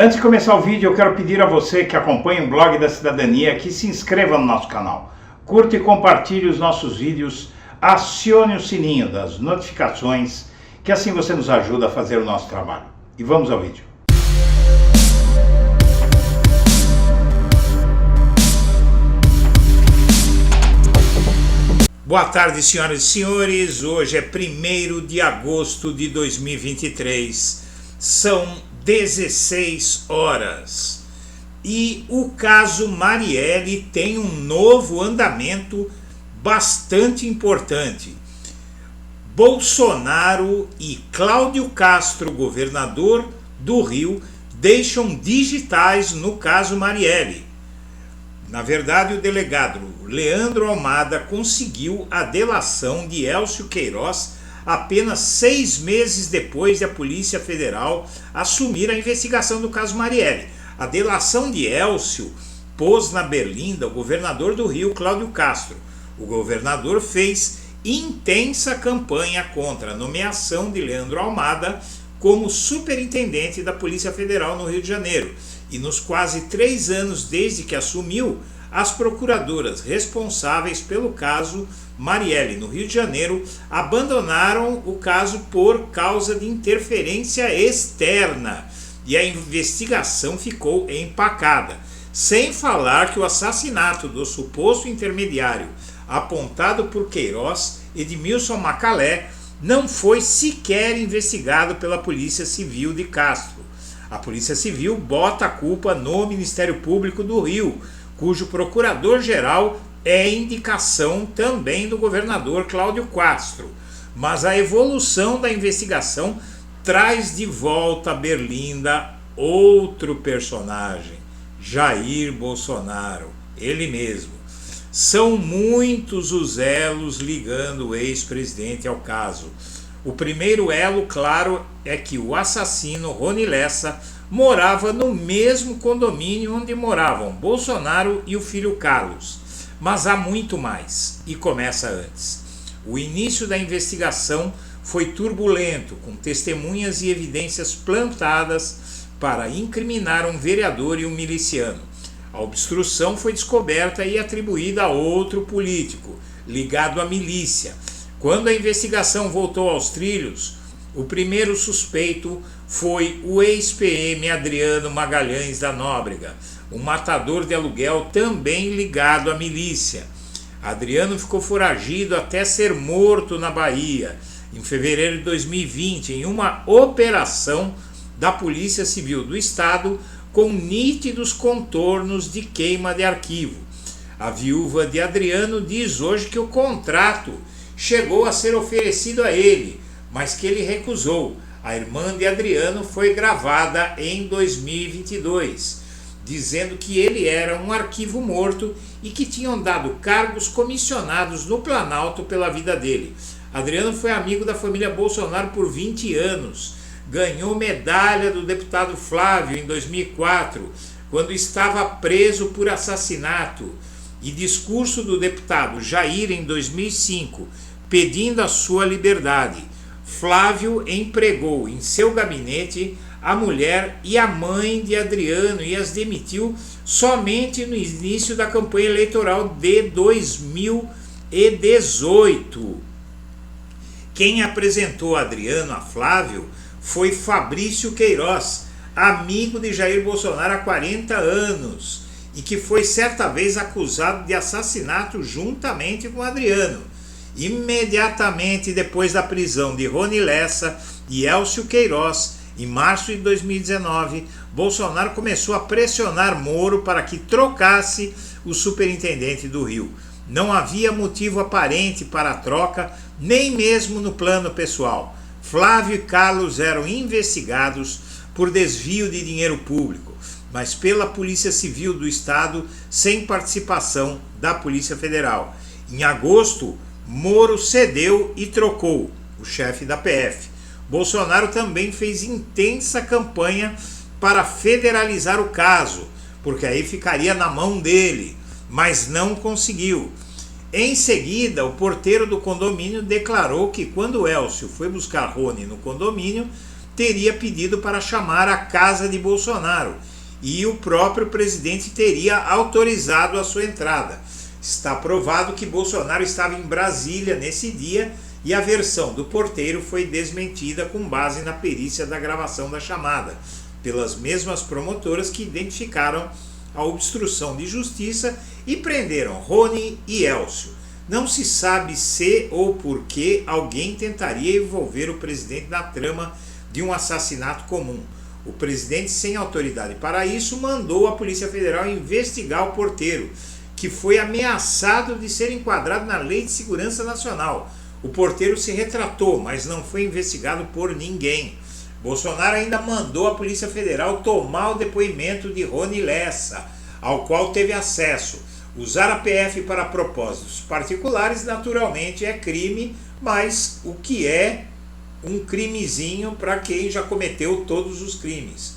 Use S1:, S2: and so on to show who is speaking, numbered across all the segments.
S1: Antes de começar o vídeo, eu quero pedir a você que acompanha o Blog da Cidadania que se inscreva no nosso canal, curta e compartilhe os nossos vídeos, acione o sininho das notificações, que assim você nos ajuda a fazer o nosso trabalho. E vamos ao vídeo. Boa tarde, senhoras e senhores. Hoje é 1º de agosto de 2023. São 16 horas. E o caso Marielle tem um novo andamento bastante importante. Bolsonaro e Cláudio Castro, governador do Rio, deixam digitais no caso Marielle. Na verdade, o delegado Leandro Almada conseguiu a delação de Elcio Queiroz apenas 6 meses depois de a Polícia Federal assumir a investigação do caso Marielle. A delação de Elcio pôs na berlinda o governador do Rio, Cláudio Castro. O governador fez intensa campanha contra a nomeação de Leandro Almada como superintendente da Polícia Federal no Rio de Janeiro. E nos quase 3 anos desde que assumiu, as procuradoras responsáveis pelo caso Marielle no Rio de Janeiro abandonaram o caso por causa de interferência externa e a investigação ficou empacada. Sem falar que o assassinato do suposto intermediário apontado por Queiroz, Edmilson Macalé, não foi sequer investigado pela Polícia Civil de Castro. A Polícia Civil bota a culpa no Ministério Público do Rio, cujo procurador-geral é indicação também do governador Cláudio Castro. Mas a evolução da investigação traz de volta a berlinda outro personagem, Jair Bolsonaro, ele mesmo. São muitos os elos ligando o ex-presidente ao caso. O primeiro elo, claro, é que o assassino Rony Lessa morava no mesmo condomínio onde moravam Bolsonaro e o filho Carlos. Mas há muito mais, e começa antes. O início da investigação foi turbulento, com testemunhas e evidências plantadas para incriminar um vereador e um miliciano. A obstrução foi descoberta e atribuída a outro político, ligado à milícia. Quando a investigação voltou aos trilhos, o primeiro suspeito foi o ex-PM Adriano Magalhães da Nóbrega, um matador de aluguel também ligado à milícia. Adriano ficou foragido até ser morto na Bahia, em fevereiro de 2020, em uma operação da Polícia Civil do Estado com nítidos contornos de queima de arquivo. A viúva de Adriano diz hoje que o contrato chegou a ser oferecido a ele, mas que ele recusou. A irmã de Adriano foi gravada em 2022, dizendo que ele era um arquivo morto e que tinham dado cargos comissionados no Planalto pela vida dele. Adriano foi amigo da família Bolsonaro por 20 anos, ganhou medalha do deputado Flávio em 2004, quando estava preso por assassinato, e discurso do deputado Jair em 2005, pedindo a sua liberdade. Flávio empregou em seu gabinete a mulher e a mãe de Adriano e as demitiu somente no início da campanha eleitoral de 2018. Quem apresentou Adriano a Flávio foi Fabrício Queiroz, amigo de Jair Bolsonaro há 40 anos e que foi certa vez acusado de assassinato juntamente com Adriano. Imediatamente depois da prisão de Rony Lessa e Elcio Queiroz, em março de 2019, Bolsonaro começou a pressionar Moro para que trocasse o superintendente do Rio. Não havia motivo aparente para a troca, nem mesmo no plano pessoal. Flávio e Carlos eram investigados por desvio de dinheiro público, mas pela Polícia Civil do Estado, sem participação da Polícia Federal. Em agosto, Moro cedeu e trocou o chefe da PF. Bolsonaro também fez intensa campanha para federalizar o caso, porque aí ficaria na mão dele, mas não conseguiu. Em seguida, o porteiro do condomínio declarou que quando Elcio foi buscar Rony no condomínio, teria pedido para chamar a casa de Bolsonaro e o próprio presidente teria autorizado a sua entrada. Está provado que Bolsonaro estava em Brasília nesse dia e a versão do porteiro foi desmentida com base na perícia da gravação da chamada, pelas mesmas promotoras que identificaram a obstrução de justiça e prenderam Rony e Elcio. Não se sabe se ou por que alguém tentaria envolver o presidente na trama de um assassinato comum. O presidente, sem autoridade para isso, mandou a Polícia Federal investigar o porteiro, que foi ameaçado de ser enquadrado na Lei de Segurança Nacional. O porteiro se retratou, mas não foi investigado por ninguém. Bolsonaro ainda mandou a Polícia Federal tomar o depoimento de Rony Lessa, ao qual teve acesso. Usar a PF para propósitos particulares naturalmente é crime, mas o que é um crimezinho para quem já cometeu todos os crimes.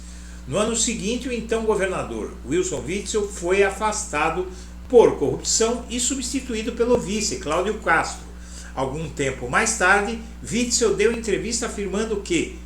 S1: No ano seguinte, o então governador Wilson Witzel foi afastado por corrupção e substituído pelo vice Cláudio Castro. Algum tempo mais tarde, Witzel deu entrevista afirmando que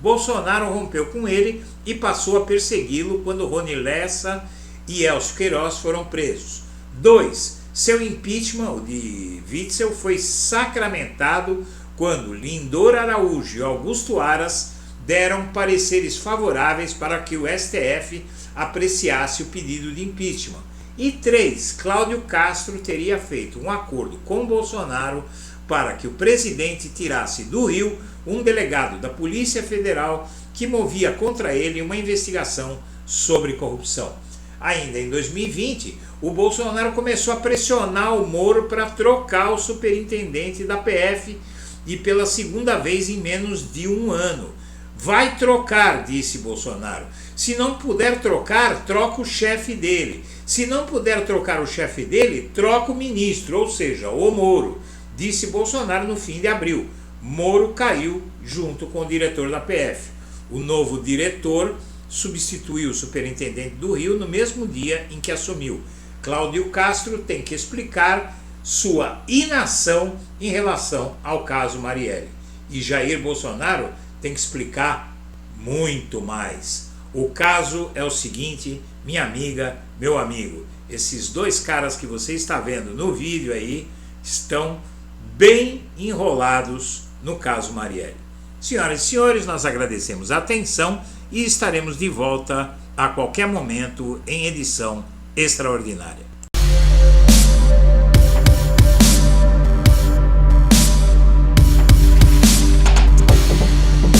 S1: Bolsonaro rompeu com ele e passou a persegui-lo quando Rony Lessa e Elcio Queiroz foram presos. 2. Seu impeachment, o de Witzel, foi sacramentado quando Lindor Araújo e Augusto Aras deram pareceres favoráveis para que o STF apreciasse o pedido de impeachment. E 3. Cláudio Castro teria feito um acordo com Bolsonaro para que o presidente tirasse do Rio um delegado da Polícia Federal que movia contra ele uma investigação sobre corrupção. Ainda em 2020, o Bolsonaro começou a pressionar o Moro para trocar o superintendente da PF e pela segunda vez em menos de um ano. Vai trocar, disse Bolsonaro. Se não puder trocar, troca o chefe dele. Se não puder trocar o chefe dele, troca o ministro, ou seja, o Moro, disse Bolsonaro no fim de abril. Moro caiu junto com o diretor da PF. O novo diretor substituiu o superintendente do Rio no mesmo dia em que assumiu. Cláudio Castro tem que explicar sua inação em relação ao caso Marielle. E Jair Bolsonaro tem que explicar muito mais. O caso é o seguinte, minha amiga, meu amigo, esses dois caras que você está vendo no vídeo aí estão bem enrolados no caso Marielle. Senhoras e senhores, nós agradecemos a atenção e estaremos de volta a qualquer momento em edição extraordinária.